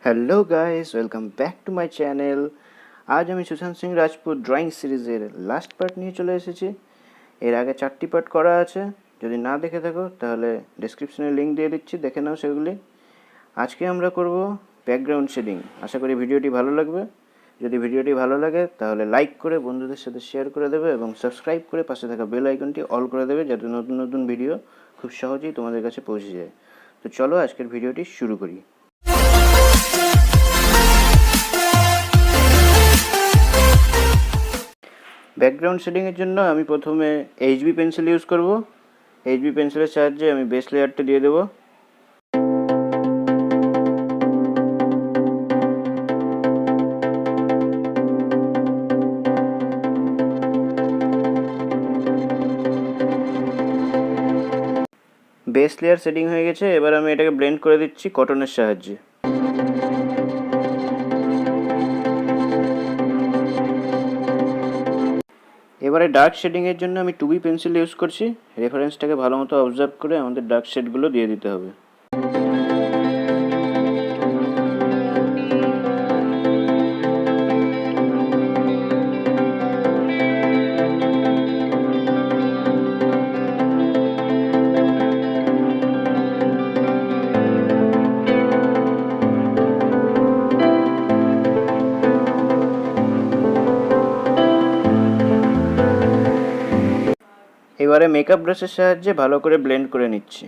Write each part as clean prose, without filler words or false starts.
Hello guys, welcome back to my channel. আজ আমি Sushant Singh Rajput drawing সিরিজের লাস্ট পার্ট নিয়ে চলে এসেছি। এর আগে 4টি পার্ট করা আছে, যদি না দেখে থাকো তাহলে ডেসক্রিপশনে লিঙ্ক দিয়ে দিচ্ছি, দেখে নাও সেগুলি। আজকে আমরা করব ব্যাকগ্রাউন্ড শেডিং। আশা করি ভিডিওটি ভালো লাগবে। যদি ভিডিওটি ভালো লাগে তাহলে লাইক করে বন্ধুদের সাথে শেয়ার করে দেবে এবং সাবস্ক্রাইব করে পাশে থাকা বেল আইকনটি অল করে দেবে, যাতে নতুন নতুন ভিডিও খুব সহজেই তোমাদের কাছে পৌঁছে যায়। তো চলো আজকের ভিডিওটি শুরু করি। ব্যাকগ্রাউন্ড শেডিংয়ের জন্য আমি প্রথমে এইচবি পেন্সিল ইউজ করব। এইচবি পেন্সিলের সাহায্যে আমি বেস লেয়ারটা দিয়ে দেবো। বেস লেয়ার শেডিং হয়ে গেছে, এবার আমি এটাকে ব্লেন্ড করে দিচ্ছি কটনের সাহায্যে। এবারে ডার্ক শেডিংয়ের জন্য আমি 2B পেন্সিল ইউজ করছি। রেফারেন্সটাকে ভালো মতো অবজার্ভ করে আমাদের ডার্ক শেডগুলো দিয়ে দিতে হবে। এবারে মেকআপ ব্রাশের সাহায্যে ভালো করে ব্লেন্ড করে নিচ্ছি।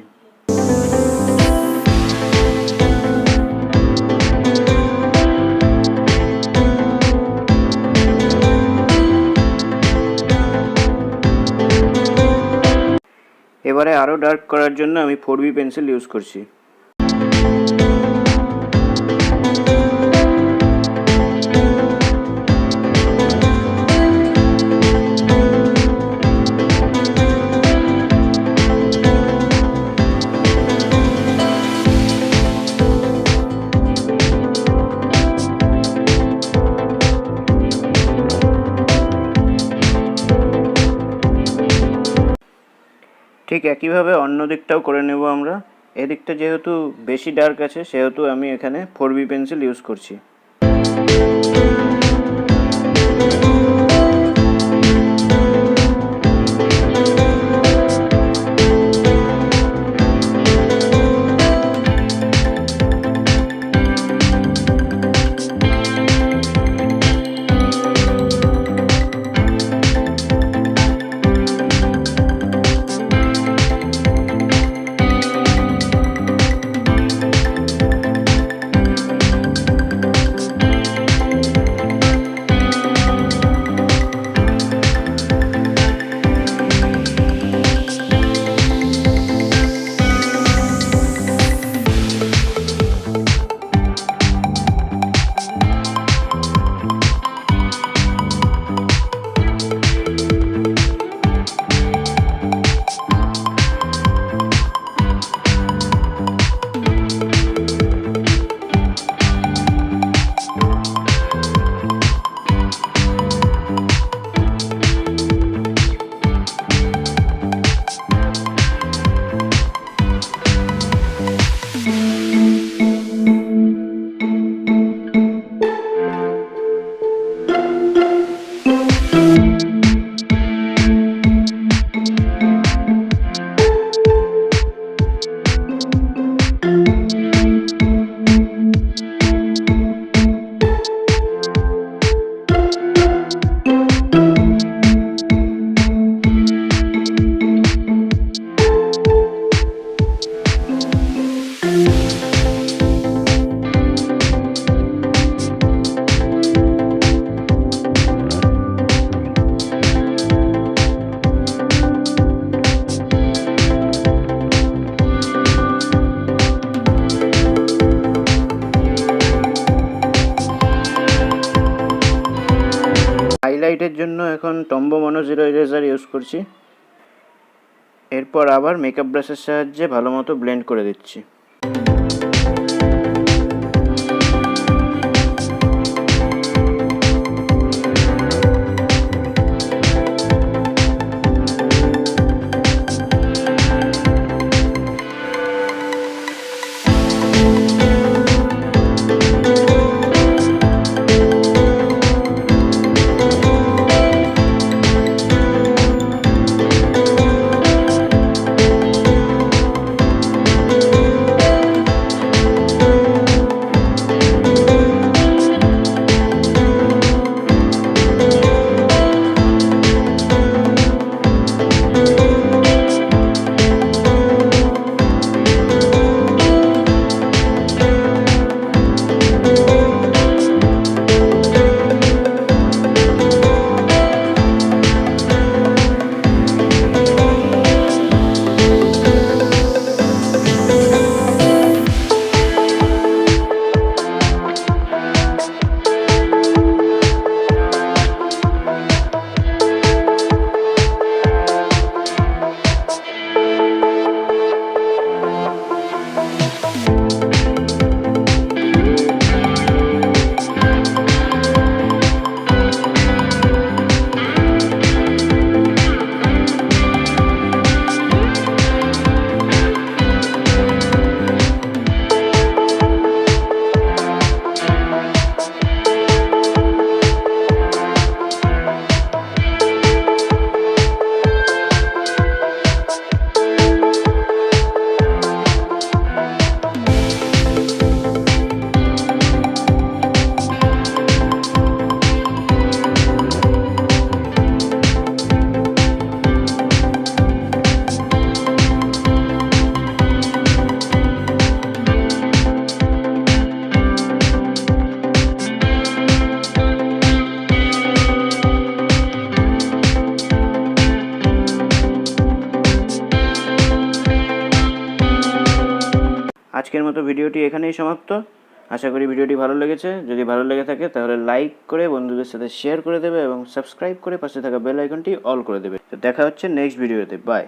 এবারে আরও ডার্ক করার জন্য আমি 4B পেন্সিল ইউজ করছি। ঠিক একইভাবে অন্য দিকটাও করে নেব আমরা। এদিকটা যেহেতু বেশি ডার্ক আছে সেহেতু আমি এখানে 4B পেন্সিল ইউজ করছি। হাইলাইটের জন্য এখন টম্বো মনো 0 ইরেজার ইউজ করছি। এরপর আবার মেকআপ ব্রাশের সাহায্যে ভালো মতো ব্লেন্ড করে দিচ্ছি। আজকের মতো ভিডিওটি এখানেই সমাপ্ত। আশা করি ভিডিওটি ভালো লেগেছে। যদি ভালো লেগে থাকে তাহলে লাইক করে বন্ধুদের সাথে শেয়ার করে দেবে এবং সাবস্ক্রাইব করে পাশে থাকা বেল আইকনটি অল করে দেবে। তো দেখা হচ্ছে নেক্সট ভিডিওতে। বাই।